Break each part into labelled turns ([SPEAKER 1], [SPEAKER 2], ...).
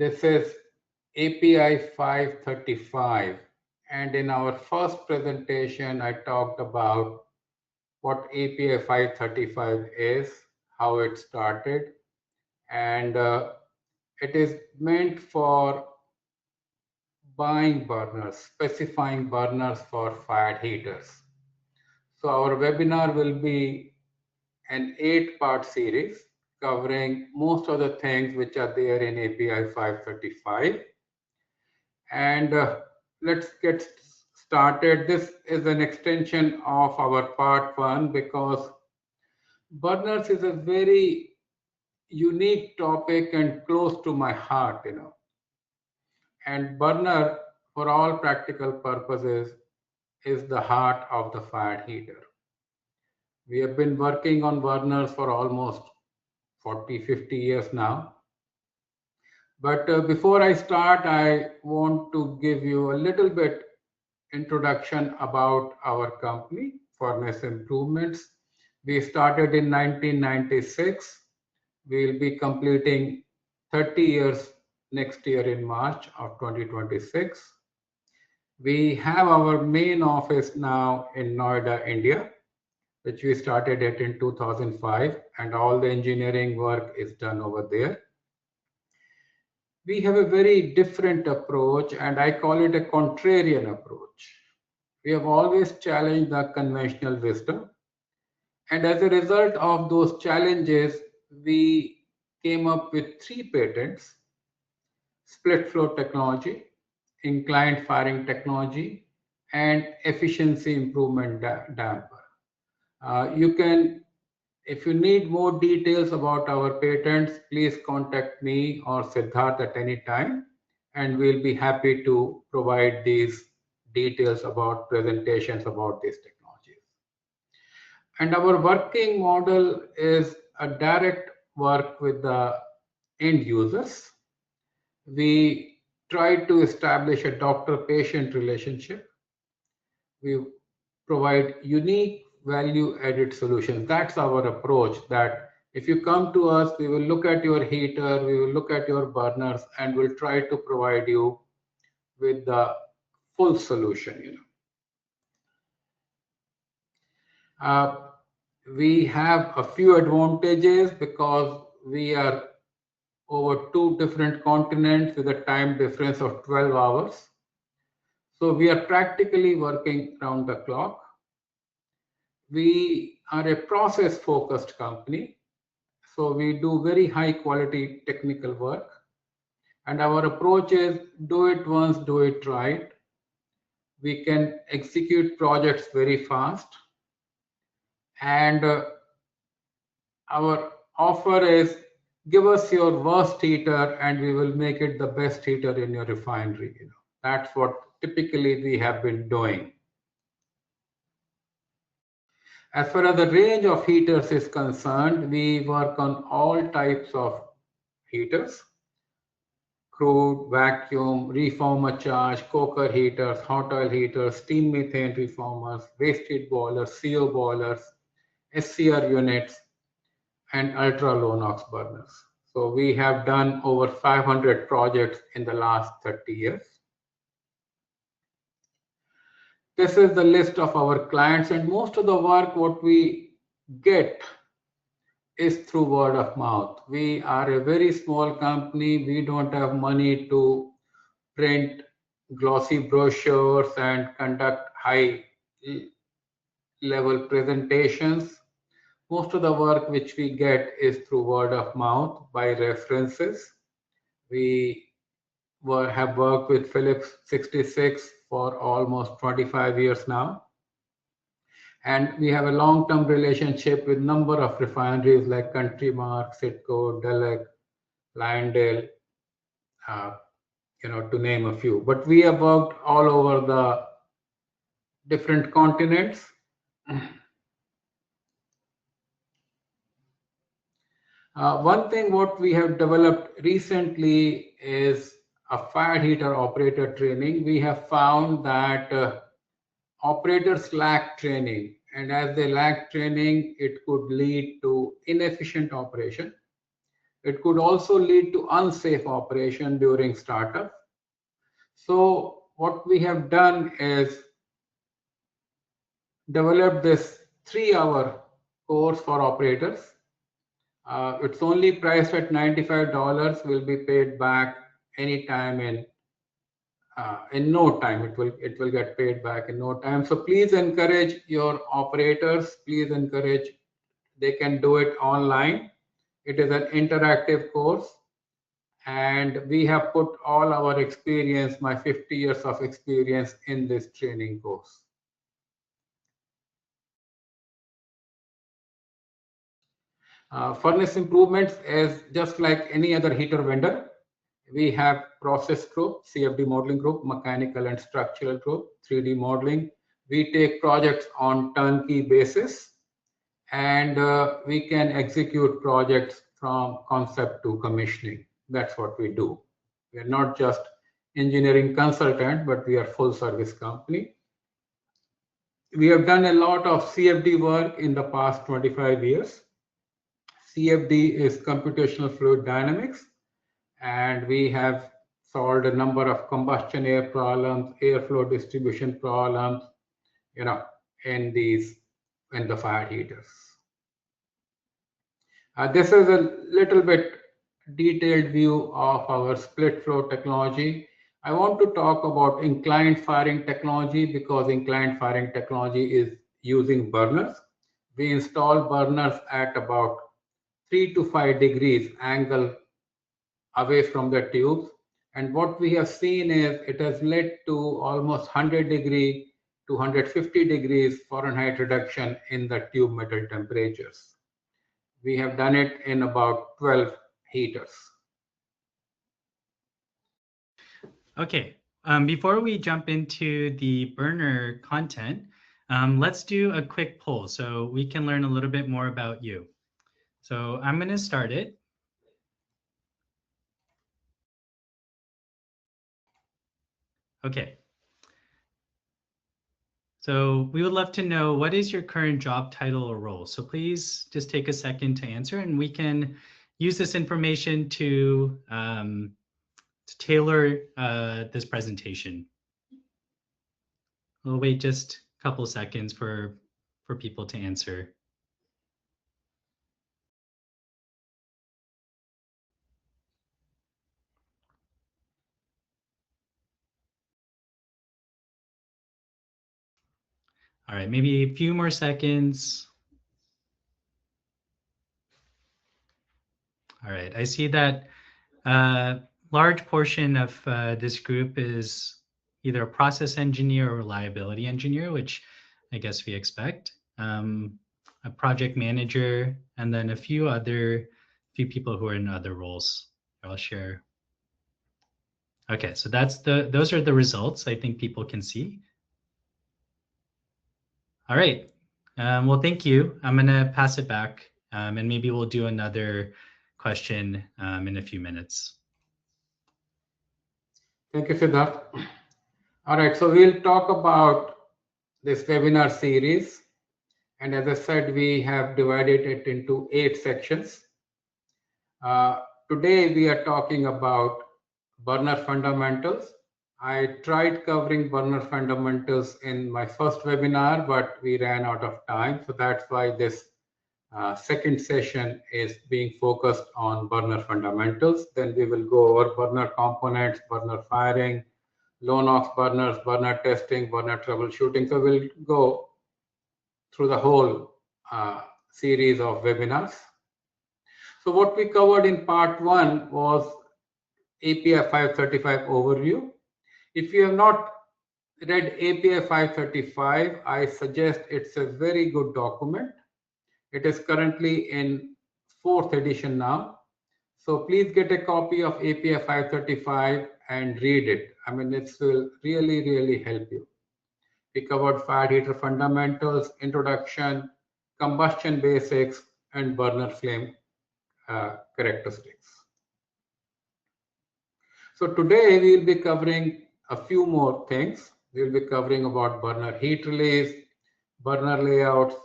[SPEAKER 1] This is API 535, and in our first presentation I talked about what API 535 is, how it started, and it is meant for buying burners, specifying burners for fired heaters. So our webinar will be an 8-part series covering most of the things which are there in API 535. And let's get started. This is an extension of our part 1 because burners is a very unique topic and close to my heart, And burner, for all practical purposes, is the heart of the fired heater. We have been working on burners for almost 40, 50 years now. But before I start, I want to give you a little bit introduction about our company, Furnace Improvements. We started in 1996. We will be completing 30 years next year in March of 2026. We have our main office now in Noida, India, which we started it in 2005, and all the engineering work is done over there. We have a very different approach, and I call it a contrarian approach. We have always challenged the conventional wisdom, and as a result of those challenges, we came up with 3 patents: split flow technology, inclined firing technology, and efficiency improvement damper. You can, if you need more details about our patents, please contact me or Siddharth at any time, and we'll be happy to provide these details about presentations about these technologies. And our working model is a direct work with the end users. We try to establish a doctor-patient relationship. We provide unique value-added solutions. That's our approach, that if you come to us, we will look at your heater, we will look at your burners, and we'll try to provide you with the full solution. We have a few advantages because we are over 2 different continents with a time difference of 12 hours. So we are practically working around the clock. We are a process-focused company, so we do very high-quality technical work. And our approach is do it once, do it right. We can execute projects very fast. And our offer is give us your worst heater and we will make it the best heater in your refinery. That's what typically we have been doing. As far as the range of heaters is concerned, we work on all types of heaters: crude, vacuum, reformer charge, coker heaters, hot oil heaters, steam methane reformers, waste heat boilers, CO boilers, SCR units, and ultra low NOx burners. So we have done over 500 projects in the last 30 years. This is the list of our clients, and most of the work what we get is through word of mouth. We are a very small company. We don't have money to print glossy brochures and conduct high level presentations. Most of the work which we get is through word of mouth by references. We have worked with Phillips 66 for almost 25 years now. And we have a long-term relationship with number of refineries like Countrymark, Citgo, Delek, Lyondale, to name a few. But we have worked all over the different continents. One thing what we have developed recently is a fire heater operator training. We have found that operators lack training, and as they lack training, it could lead to inefficient operation. It could also lead to unsafe operation during startup. So what we have done is developed this 3-hour course for operators. It's only priced at $95, will be paid back anytime in no time. It will get paid back in no time. So please encourage your operators. Please encourage. They can do it online. It is an interactive course, and we have put all our experience, my 50 years of experience, in this training course. Furnace improvements is just like any other heater vendor. We have process group, CFD modeling group, mechanical and structural group, 3D modeling. We take projects on turnkey basis, and we can execute projects from concept to commissioning. That's what we do. We are not just engineering consultant, but we are full service company. We have done a lot of CFD work in the past 25 years. CFD is computational fluid dynamics, and we have solved a number of combustion air problems, airflow distribution problems, in the fire heaters. This is a little bit detailed view of our split flow technology. I want to talk about inclined firing technology because inclined firing technology is using burners. We install burners at about 3 to 5 degrees angle away from the tubes. And what we have seen is it has led to almost 100-degree to 150 degrees Fahrenheit reduction in the tube metal temperatures. We have done it in about 12 heaters.
[SPEAKER 2] Okay, before we jump into the burner content, let's do a quick poll so we can learn a little bit more about you. So I'm going to start it. Okay. So we would love to know, what is your current job title or role? So please just take a second to answer, and we can use this information to tailor this presentation. We'll wait just a couple seconds for people to answer. All right, maybe a few more seconds. All right, I see that a large portion of this group is either a process engineer or reliability engineer, which I guess we expect, a project manager, and then a few people who are in other roles. I'll share. Okay, so those are the results I think people can see. All right. Well, thank you. I'm going to pass it back, and maybe we'll do another question in a few minutes.
[SPEAKER 1] Thank you, Siddharth. All right, so we'll talk about this webinar series. And as I said, we have divided it into 8 sections. Today, we are talking about burner fundamentals. I tried covering burner fundamentals in my first webinar, but we ran out of time. So that's why this second session is being focused on burner fundamentals. Then we will go over burner components, burner firing, low NOx burners, burner testing, burner troubleshooting. So we'll go through the whole series of webinars. So what we covered in part 1 was API 535 overview. If you have not read API 535, I suggest it's a very good document. It is currently in 4th edition now. So please get a copy of API 535 and read it. I mean, it will really, really help you. We covered fire heater fundamentals, introduction, combustion basics, and burner flame characteristics. So today we will be covering a few more things. We will be covering about burner heat release, burner layouts,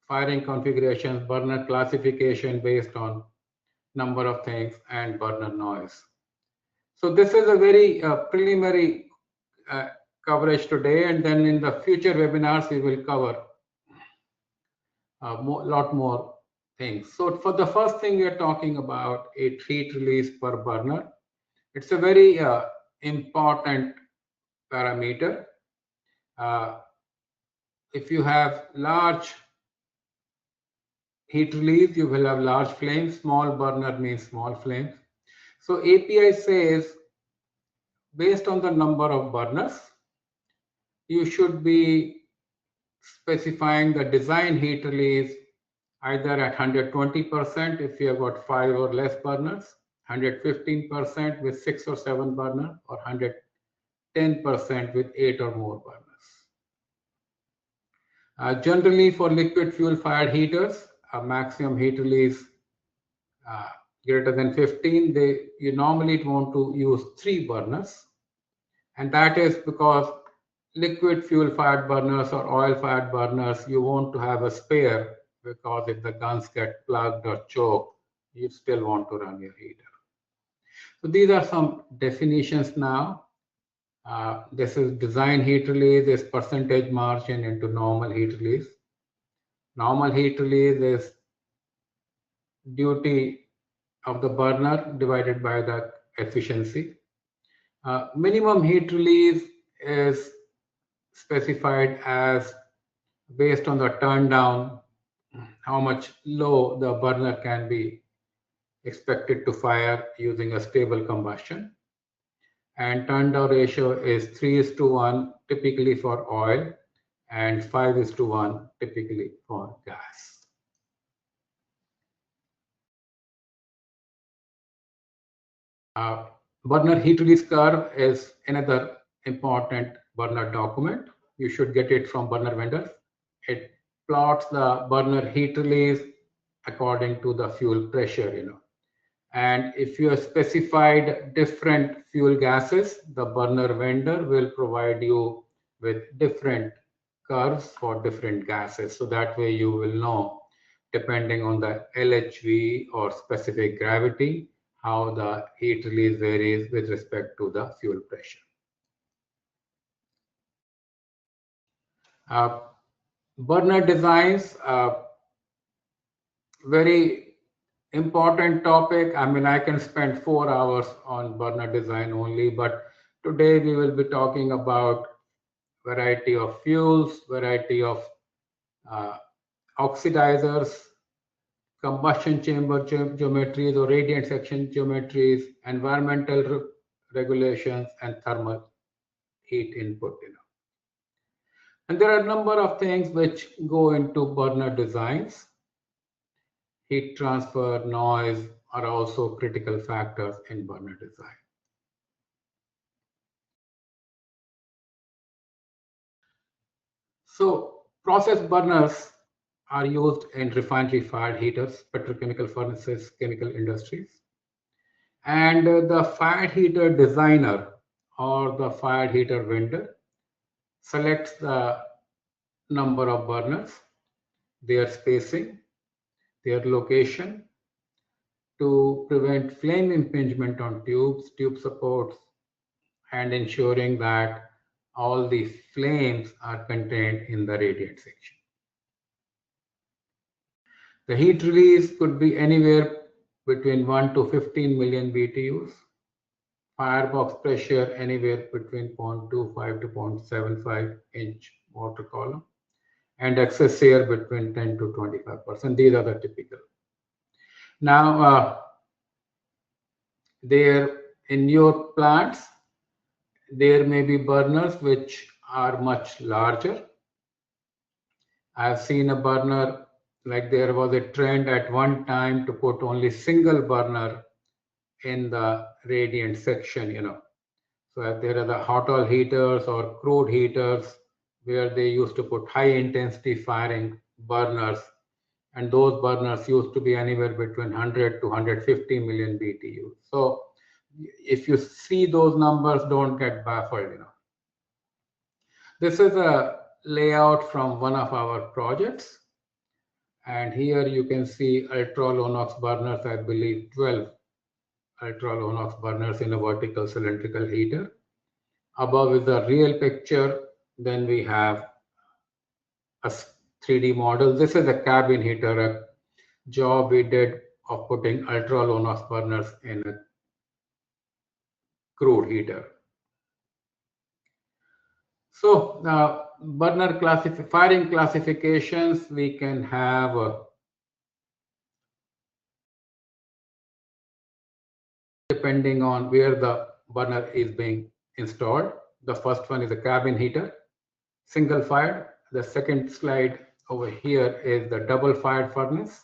[SPEAKER 1] firing configurations, burner classification based on number of things, and burner noise. So this is a very preliminary coverage today, and then in the future webinars we will cover a lot more things. So for the first thing, we are talking about a heat release per burner. It's a very important parameter. If you have large heat release, you will have large flames. Small burner means small flames. So API says, based on the number of burners, you should be specifying the design heat release either at 120% if you have got 5 or less burners, 115% with 6 or 7 burners, or 110% with 8 or more burners. Generally, for liquid fuel fired heaters, a maximum heat release greater than 15, you normally want to use 3 burners. And that is because liquid fuel fired burners or oil fired burners, you want to have a spare, because if the guns get plugged or choked, you still want to run your heater. So these are some definitions now. This is design heat release, is percentage margin into normal heat release. Normal heat release is duty of the burner divided by the efficiency. Minimum heat release is specified as based on the turn down, how much low the burner can be expected to fire using a stable combustion. And turn down ratio is 3:1 typically for oil and 5:1 typically for gas. Burner heat release curve is another important burner document. You should get it from burner vendors. It plots the burner heat release according to the fuel pressure, And if you have specified different fuel gases, the burner vendor will provide you with different curves for different gases. So that way you will know, depending on the LHV or specific gravity, how the heat release varies with respect to the fuel pressure. Burner designs, very important topic. I mean, I can spend 4 hours on burner design only, but today we will be talking about variety of fuels, variety of oxidizers, combustion chamber geometries or radiant section geometries, environmental regulations, and thermal heat input. And there are a number of things which go into burner designs. Heat transfer, noise are also critical factors in burner design. So process burners are used in refinery fired heaters, petrochemical furnaces, chemical industries. And the fired heater designer or the fired heater vendor selects the number of burners, their spacing, their location to prevent flame impingement on tubes, tube supports, and ensuring that all the flames are contained in the radiant section. The heat release could be anywhere between 1 to 15 million BTUs. Firebox pressure anywhere between 0.25 to 0.75 inch water column. And excess air between 10 to 25%. These are the typical. Now, there in your plants, there may be burners which are much larger. I've seen a burner, like there was a trend at one time to put only single burner in the radiant section. So if there are the hot oil heaters or crude heaters where they used to put high intensity firing burners, and those burners used to be anywhere between 100 to 150 million BTU. So if you see those numbers, don't get baffled. This is a layout from one of our projects. And here you can see ultra low NOx burners, I believe 12 ultra low NOx burners in a vertical cylindrical heater. Above is the real picture. Then we have a 3D model. This is a cabin heater, a job we did of putting ultra low NOx burners in a crude heater. So burner firing classifications, we can have depending on where the burner is being installed. The first one is a cabin heater, single fired. The second slide over here is the double fired furnace.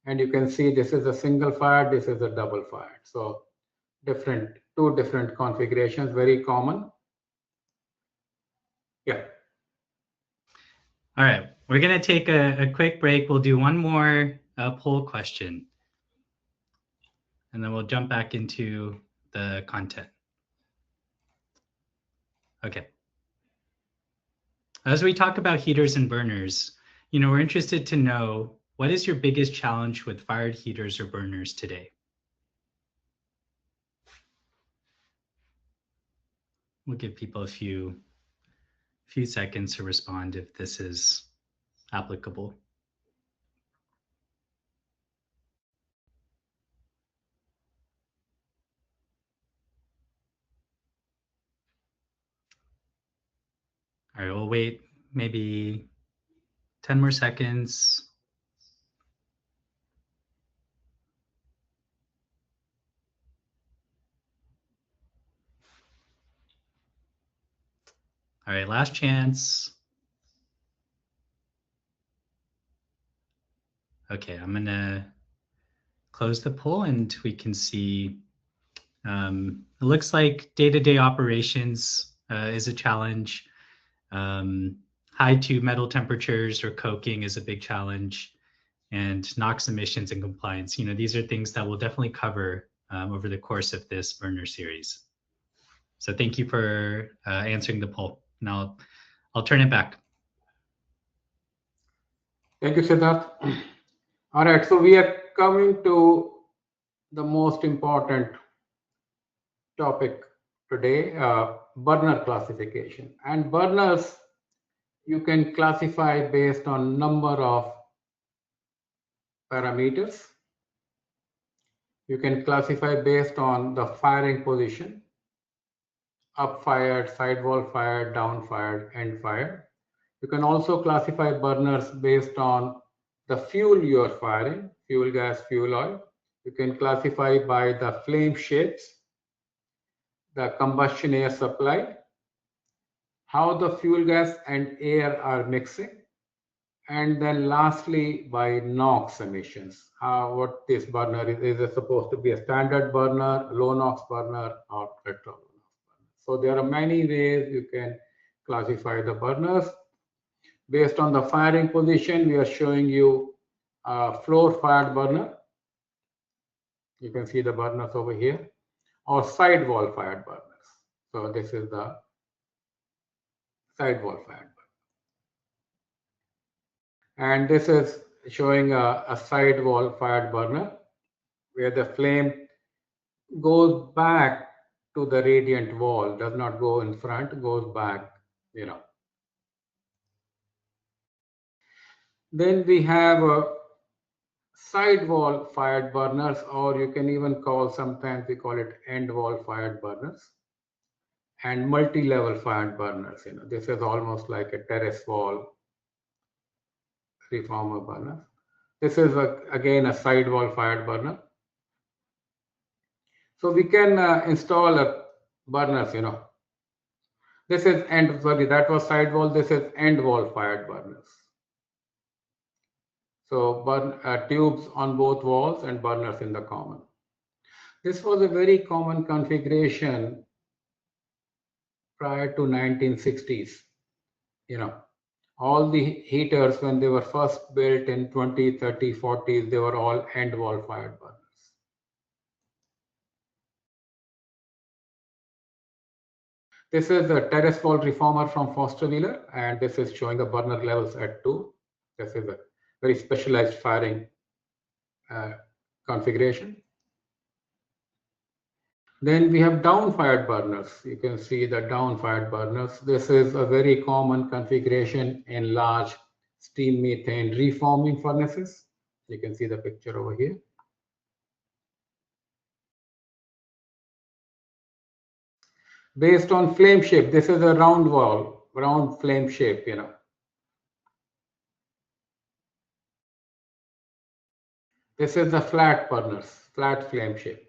[SPEAKER 1] And you can see this is a single fired, this is a double fired. So two different configurations, very common. Yeah.
[SPEAKER 2] All right, we're going to take a quick break. We'll do one more poll question, and then we'll jump back into the content. Okay. As we talk about heaters and burners, we're interested to know, what is your biggest challenge with fired heaters or burners today? We'll give people a few seconds to respond if this is applicable. All right, we'll wait maybe 10 more seconds. All right, last chance. Okay, I'm gonna close the poll and we can see, it looks like day-to-day operations is a challenge. High tube metal temperatures or coking is a big challenge, and NOx emissions and compliance. These are things that we'll definitely cover over the course of this burner series. So thank you for answering the poll. Now I'll turn it back.
[SPEAKER 1] Thank you, Siddharth. All right, so we are coming to the most important topic today, burner classification. And burners, you can classify based on number of parameters. You can classify based on the firing position, up fired, sidewall fired, down fired, end fired. You can also classify burners based on the fuel you are firing, fuel gas, fuel oil. You can classify by the flame shapes, the combustion air supply, how the fuel gas and air are mixing, and then lastly by NOx emissions. What this burner is it supposed to be a standard burner, low NOx burner, or ultra low NOx burner? So there are many ways you can classify the burners. Based on the firing position, we are showing you a floor fired burner. You can see the burners over here, or sidewall fired burners. So this is the sidewall fired burner. And this is showing a sidewall fired burner where the flame goes back to the radiant wall, does not go in front, goes back, Then we have sidewall fired burners, or you can even sometimes we call it end wall fired burners, and multi-level fired burners. This is almost like a terrace wall reformer burner. This is again a sidewall fired burner. So we can install burners, This is that was sidewall, this is end wall fired burners. So tubes on both walls and burners in the common. This was a very common configuration prior to 1960s. All the heaters when they were first built in 20, 30, 40s, they were all end wall fired burners. This is a terrace wall reformer from Foster Wheeler, and this is showing the burner levels at 2. This is very specialized firing configuration. Then we have down-fired burners. You can see the down-fired burners. This is a very common configuration in large steam methane reforming furnaces. You can see the picture over here. Based on flame shape, this is a round wall, round flame shape, This is the flat burners, flat flame shape.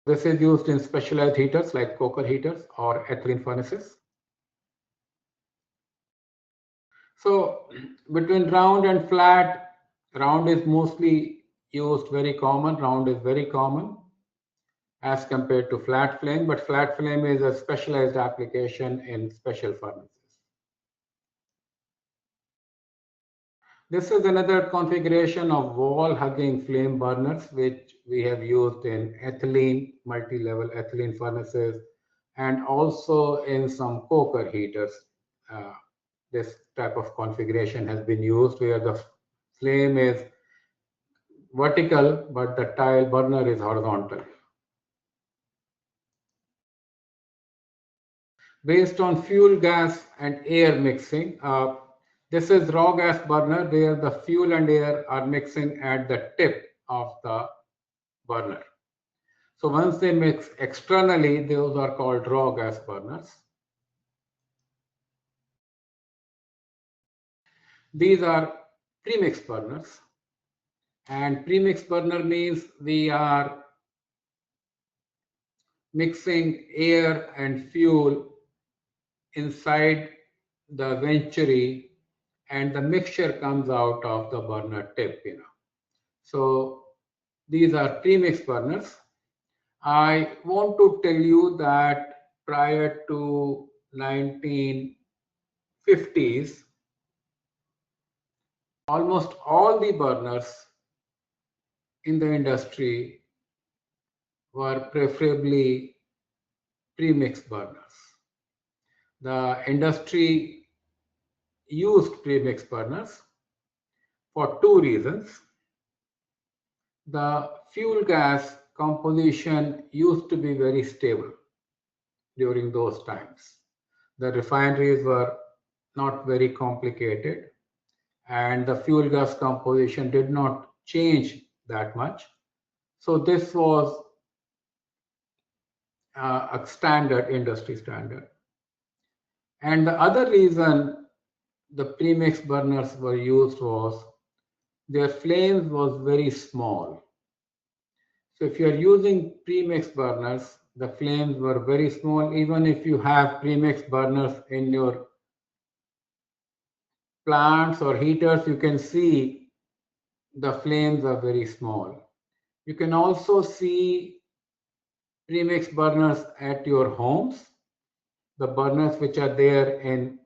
[SPEAKER 1] This is used in specialized heaters like coker heaters or ethylene furnaces. So between round and flat, round is mostly used, very common. Round is very common as compared to flat flame, but flat flame is a specialized application in special furnaces. This is another configuration of wall-hugging flame burners, which we have used in ethylene, multi-level ethylene furnaces, and also in some coker heaters. This type of configuration has been used where the flame is vertical, but the tile burner is horizontal. Based on fuel, gas, and air mixing, this is raw gas burner where the fuel and air are mixing at the tip of the burner. So once they mix externally, those are called raw gas burners. These are premix burners. And premix burner means we are mixing air and fuel inside the venturi, and the mixture comes out of the burner tip, So these are premix burners. I want to tell you that prior to 1950s, almost all the burners in the industry were preferably premix burners. The industry used premix burners for two reasons. The fuel gas composition used to be very stable during those times. The refineries were not very complicated, and the fuel gas composition did not change that much. So this was a standard, industry standard. And the other reason the premix burners were used was their flames was very small. So if you're using premix burners, the flames were very small. Even if you have premix burners in your plants or heaters, you can see the flames are very small. You can also see premix burners at your homes, the burners which are there in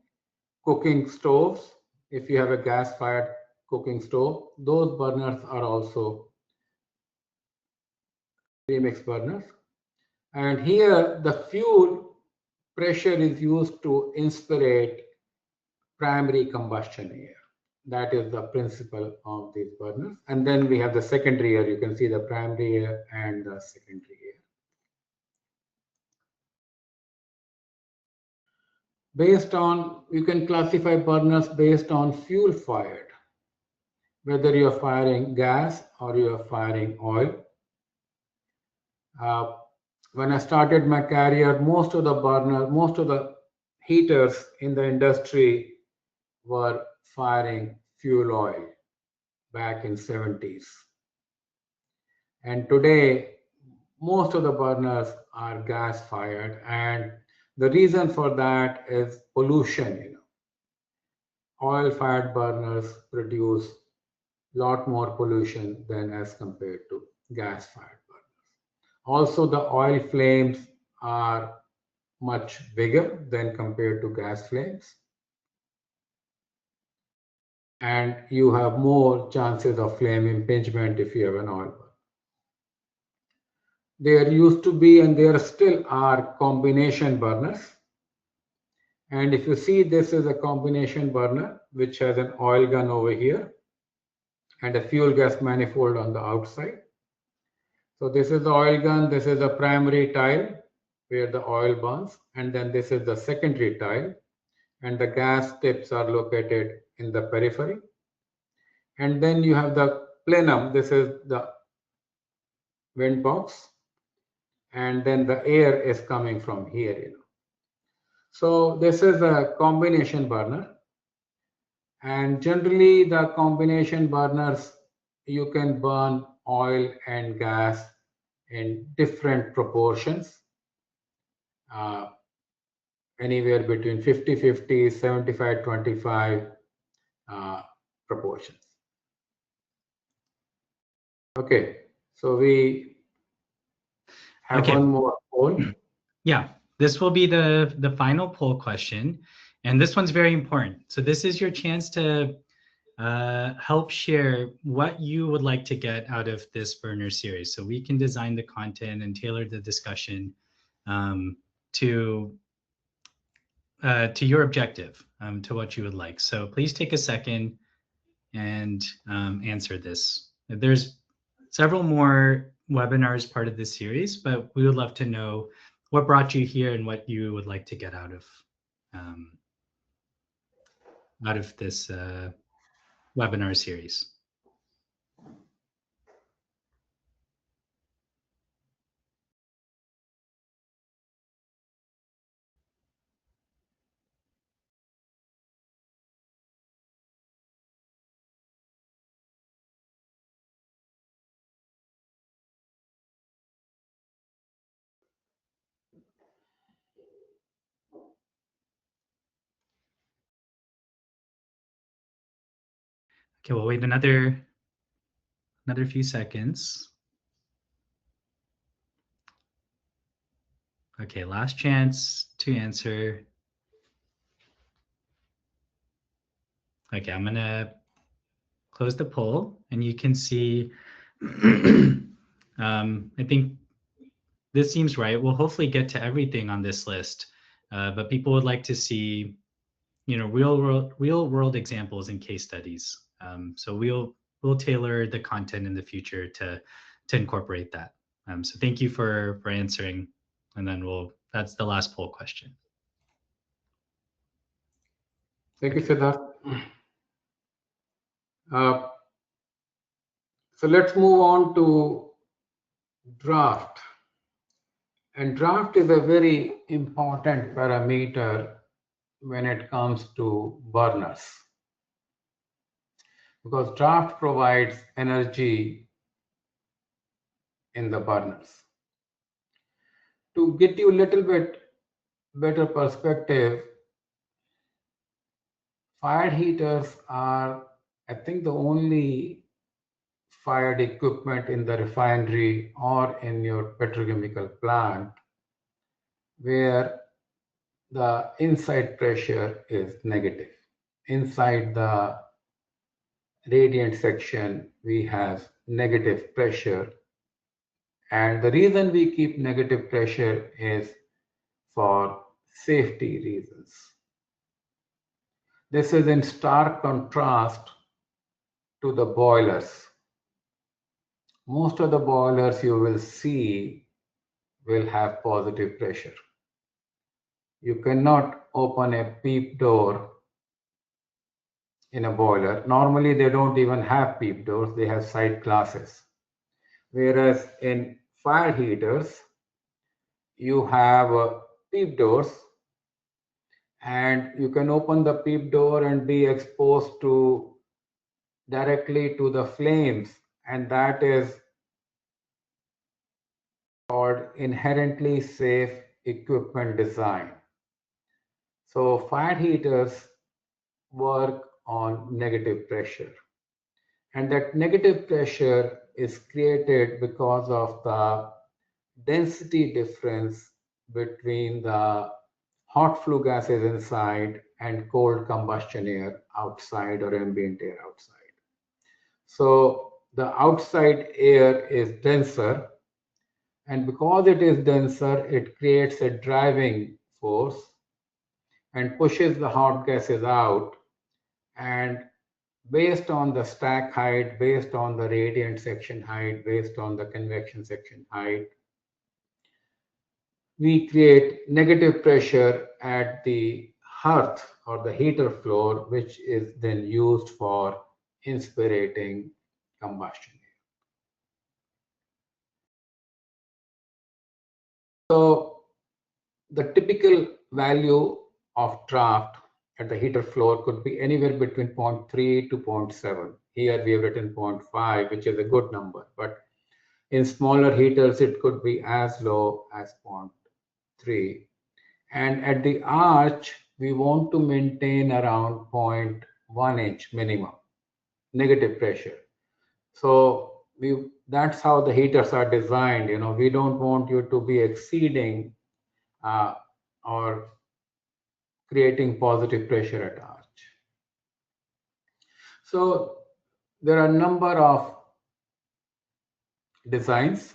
[SPEAKER 1] cooking stoves. If you have a gas-fired cooking stove, those burners are also premix burners. And here the fuel pressure is used to inspirate primary combustion air. That is the principle of these burners. And then we have the secondary air. You can see the primary air and the secondary air. Based on, you can classify burners based on fuel fired, whether you're firing gas or you're firing oil. When I started my career, most of the heaters in the industry were firing fuel oil back in 70s. And today, most of the burners are gas fired. And the reason for that is pollution. Oil fired burners produce a lot more pollution than as compared to gas fired burners. Also, the oil flames are much bigger than compared to gas flames. And you have more chances of flame impingement if you have an oil burner. There used to be, and there still are, combination burners. And if you see, this is a combination burner, which has an oil gun over here and a fuel gas manifold on the outside. So this is the oil gun, this is the primary tile where the oil burns, and then this is the secondary tile, and the gas tips are located in the periphery. And then you have the plenum, this is the vent box, and then the air is coming from here. So this is a combination burner, and generally the combination burners, you can burn oil and gas in different proportions, uh, anywhere between 50-50, 75-25 proportions. Okay, so we have
[SPEAKER 2] Okay.
[SPEAKER 1] one more poll.
[SPEAKER 2] Yeah, this will be the final poll question, and this one's very important. So this is your chance to help share what you would like to get out of this burner series, so we can design the content and tailor the discussion to your objective, to what you would like. So please take a second and answer this. There's several more webinars part of this series, but we would love to know what brought you here and what you would like to get out of this webinar series. Okay, we'll wait another few seconds. Okay, last chance to answer. Okay, I'm gonna close the poll, and you can see. I think this seems right. We'll hopefully get to everything on this list, but people would like to see, real world examples and case studies. So we'll tailor the content in the future to incorporate that. So thank you for answering, and then that's the last poll question.
[SPEAKER 1] Thank you, Siddharth. So let's move on to draft. And draft is a very important parameter when it comes to burners, because draft provides energy in the burners. To get you a little bit better perspective, fired heaters are, I think, the only fired equipment in the refinery or in your petrochemical plant where the inside pressure is negative. Inside the radiant section, we have negative pressure. And the reason we keep negative pressure is for safety reasons. This is in stark contrast to the boilers. Most of the boilers you will see will have positive pressure. You cannot open a peep door in a boiler. Normally, they don't even have peep doors, they have side glasses. Whereas in fire heaters, you have peep doors, and you can open the peep door and be exposed to directly to the flames, and that is called inherently safe equipment design. So fire heaters work on negative pressure, and that negative pressure is created because of the density difference between the hot flue gases inside and cold combustion air outside or ambient air outside. So the outside air is denser, and because it is denser, it creates a driving force, and pushes the hot gases out. And based on the stack height, based on the radiant section height, based on the convection section height, we create negative pressure at the hearth or the heater floor, which is then used for inspirating combustion. So the typical value of draft at the heater floor could be anywhere between 0.3 to 0.7. Here we have written 0.5, which is a good number, but in smaller heaters, it could be as low as 0.3. And at the arch, we want to maintain around 0.1 inch minimum negative pressure. So that's how the heaters are designed. We don't want you to be exceeding uh, or creating positive pressure at arch. So there are a number of designs.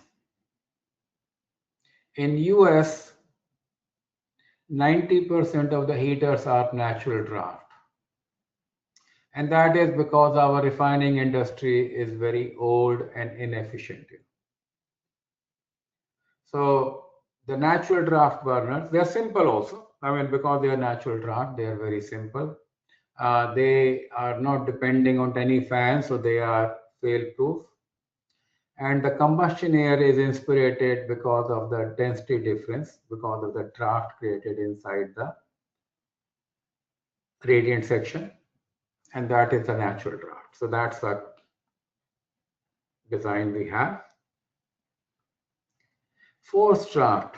[SPEAKER 1] In US, 90% of the heaters are natural draft. And that is because our refining industry is very old and inefficient. So the natural draft burners, they're simple also. I mean, because they are natural draft, they are very simple. They are not depending on any fan, so they are fail-proof. And the combustion air is inspirated because of the density difference, because of the draft created inside the radiant section, and that is the natural draft. So that's the design we have. Forced draft.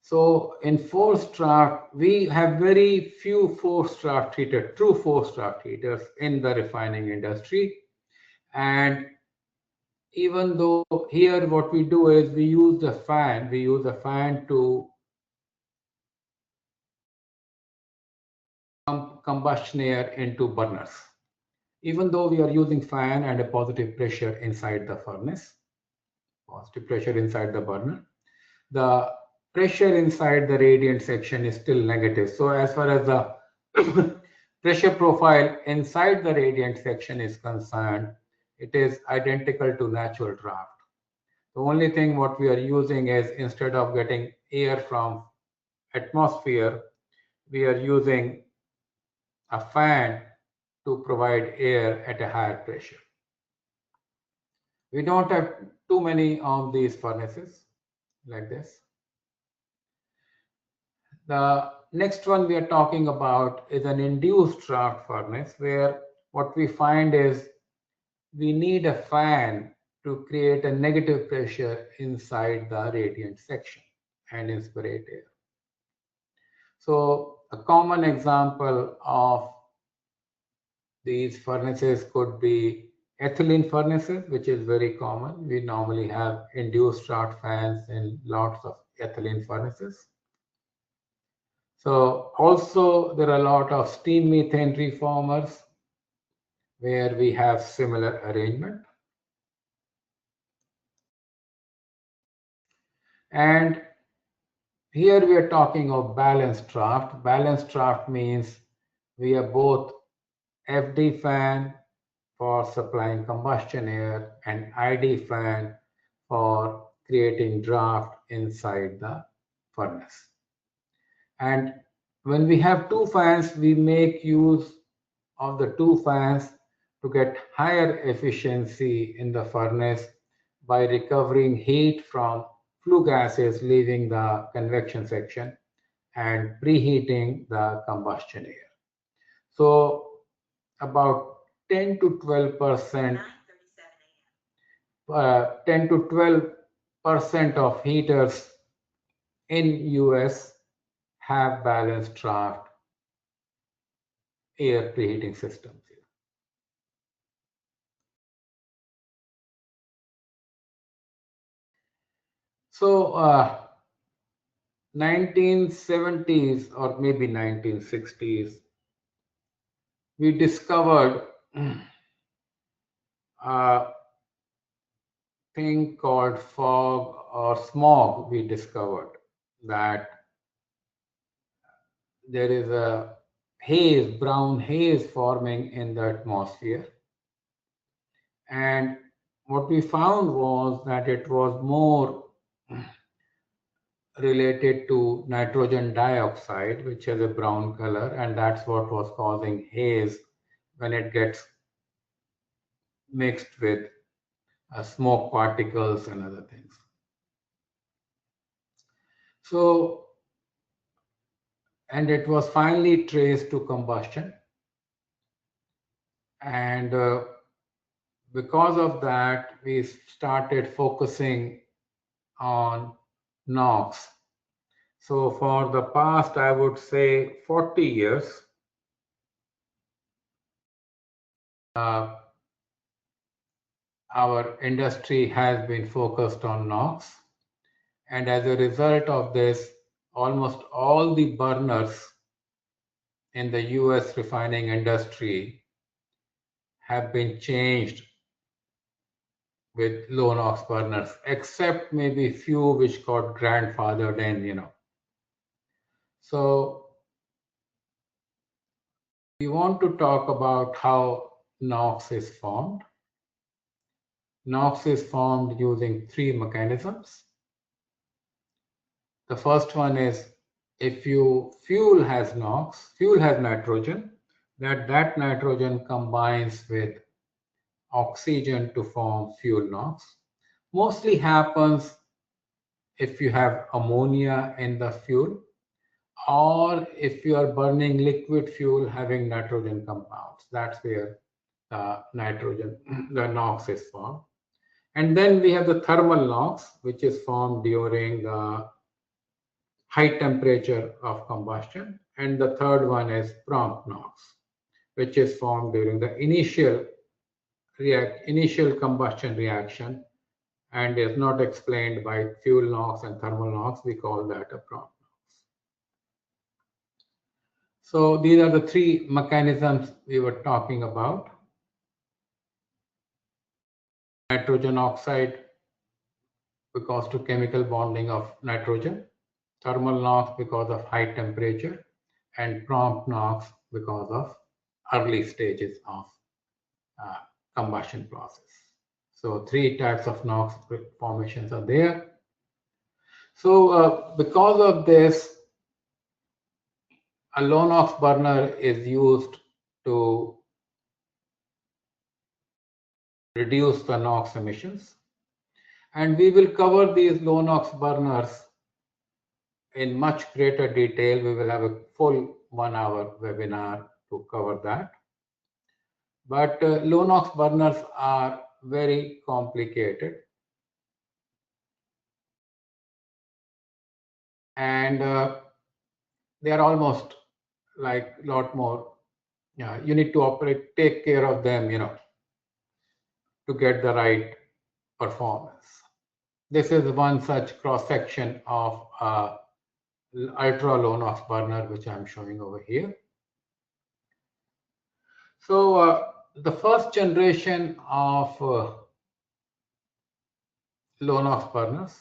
[SPEAKER 1] So in forced draft, we have very few forced draft heaters, true forced draft heaters in the refining industry. And even though here what we do is we use a fan to pump combustion air into burners. Even though we are using fan and a positive pressure inside the furnace, positive pressure inside the burner, the pressure inside the radiant section is still negative. So as far as the pressure profile inside the radiant section is concerned, it is identical to natural draft. The only thing what we are using is, instead of getting air from atmosphere, we are using a fan to provide air at a higher pressure. We don't have too many of these furnaces like this. The next one we are talking about is an induced draft furnace, where what we find is we need a fan to create a negative pressure inside the radiant section and inspirate air. So a common example of these furnaces could be ethylene furnaces, which is very common. We normally have induced draft fans in lots of ethylene furnaces. So also there are a lot of steam methane reformers where we have similar arrangement. And here we are talking of balanced draft. Balanced draft means we have both FD fan for supplying combustion air and ID fan for creating draft inside the furnace. And when we have two fans, we make use of the two fans to get higher efficiency in the furnace by recovering heat from flue gases leaving the convection section and preheating the combustion air. So about 10 to 12%, 10 to 12% of heaters in US have balanced draft air preheating systems. So 1970s or maybe 1960s, we discovered a thing called fog or smog. We discovered that there is a haze, brown haze forming in the atmosphere. And what we found was that it was more related to nitrogen dioxide, which has a brown color, and that's what was causing haze when it gets mixed with smoke particles and other things. So, and it was finally traced to combustion. And because of that, we started focusing on NOx. So for the past, I would say 40 years, our industry has been focused on NOx. And as a result of this, almost all the burners in the US refining industry have been changed with low NOx burners, except maybe few which got grandfathered in. So we want to talk about how NOx is formed. NOx is formed using three mechanisms. The first one is if fuel has NOx, fuel has nitrogen, that nitrogen combines with oxygen to form fuel NOx. Mostly happens if you have ammonia in the fuel, or if you are burning liquid fuel having nitrogen compounds. That's where the NOx is formed. And then we have the thermal NOx, which is formed during the high temperature of combustion. And the third one is prompt NOx, which is formed during the initial combustion reaction and is not explained by fuel NOx and thermal NOx. We call that a prompt NOx. So these are the three mechanisms we were talking about. Nitrogen oxide because to chemical bonding of nitrogen, thermal NOx because of high temperature, and prompt NOx because of early stages of combustion process. So three types of NOx formations are there. So because of this, a low NOx burner is used to reduce the NOx emissions. And we will cover these low NOx burners in much greater detail. We will have a full 1 hour webinar to cover that. But low NOx burners are very complicated. And they are almost like a lot more, you need to take care of them, to get the right performance. This is one such cross section of ultra low NOx burner, which I'm showing over here. So the first generation of low NOx burners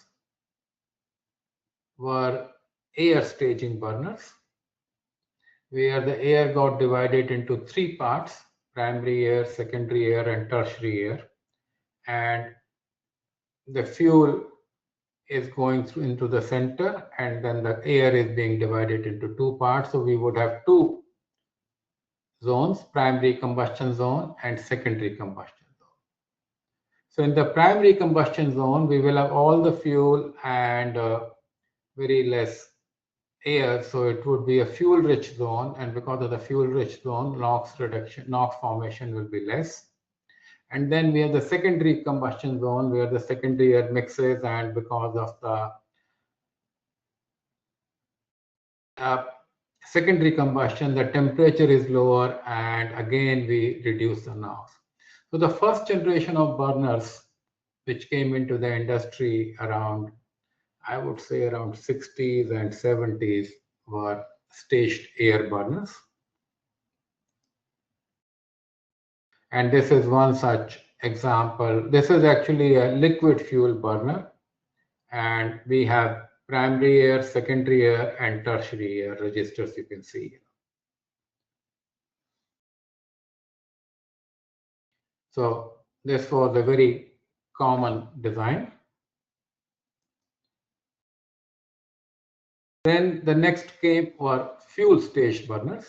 [SPEAKER 1] were air staging burners, where the air got divided into three parts: primary air, secondary air, and tertiary air. And the fuel is going through into the center, and then the air is being divided into two parts. So we would have two zones: primary combustion zone and secondary combustion zone. So in the primary combustion zone, we will have all the fuel and very less air. So it would be a fuel-rich zone, and because of the fuel-rich zone, NOx formation will be less. And then we have the secondary combustion zone, where the secondary air mixes, and because of the secondary combustion, the temperature is lower, and again we reduce the NOx. So the first generation of burners, which came into the industry around, I would say around 60s and 70s, were staged air burners. And this is one such example. This is actually a liquid fuel burner, and we have primary air, secondary air, and tertiary air registers you can see. So this was a very common design. Then the next came were fuel stage burners.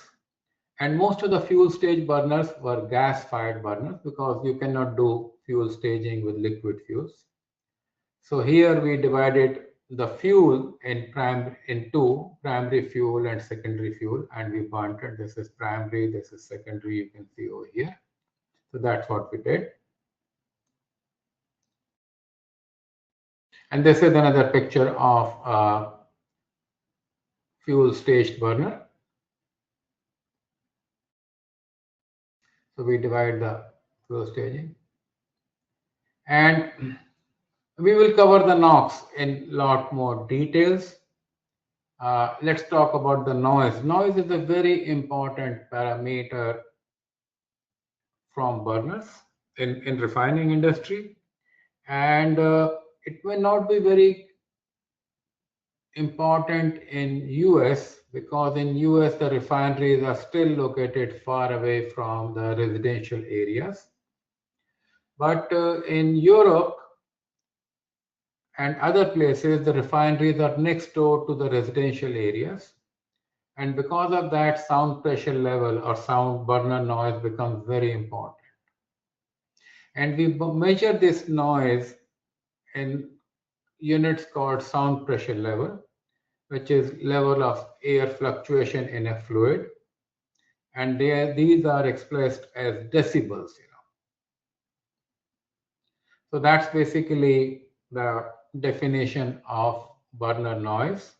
[SPEAKER 1] And most of the fuel stage burners were gas-fired burners because you cannot do fuel staging with liquid fuels. So here we divided the fuel in two, primary fuel and secondary fuel, and we burnt it. This is primary, this is secondary, you can see over here. So that's what we did. And this is another picture of a fuel staged burner. So we divide the fuel staging. And we will cover the NOx in lot more details. Let's talk about the noise. Noise is a very important parameter from burners in refining industry, and it may not be very important in US because in US the refineries are still located far away from the residential areas. But in Europe and other places, the refineries are next door to the residential areas. And because of that, sound pressure level or sound burner noise becomes very important. And we measure this noise in units called sound pressure level, which is level of air fluctuation in a fluid. And these are expressed as decibels. So that's basically the definition of burner noise.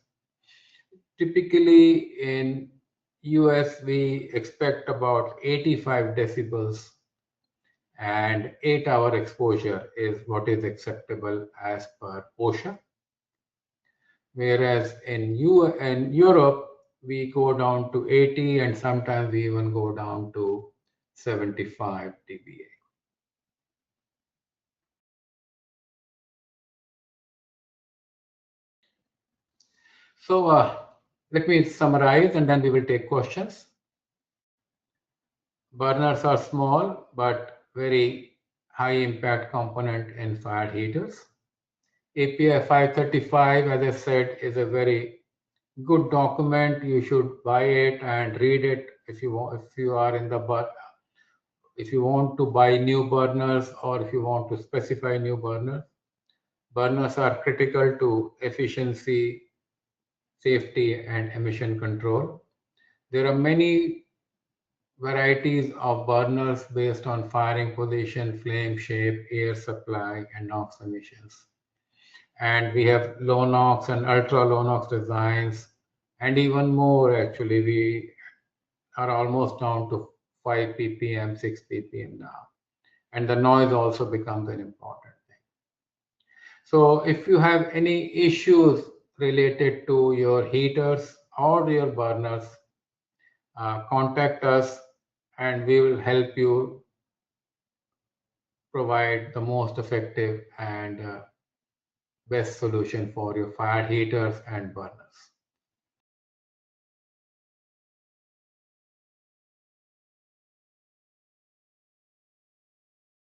[SPEAKER 1] Typically in US, we expect about 85 decibels, and 8-hour exposure is what is acceptable as per OSHA. Whereas in Europe, we go down to 80 and sometimes we even go down to 75 dBA. So let me summarize and then we will take questions. Burners are small but very high impact component in fire heaters. API 535, as I said, is a very good document. You should buy it and read it if you want, if you are in the if you want to buy new burners or if you want to specify new burners. Burners are critical to efficiency, safety, and emission control. There are many varieties of burners based on firing position, flame shape, air supply, and NOx emissions. And we have low NOx and ultra low NOx designs, and even more actually. We are almost down to 5 ppm, 6 ppm now. And the noise also becomes an important thing. So if you have any issues related to your heaters or your burners, contact us and we will help you provide the most effective and best solution for your fire heaters and burners.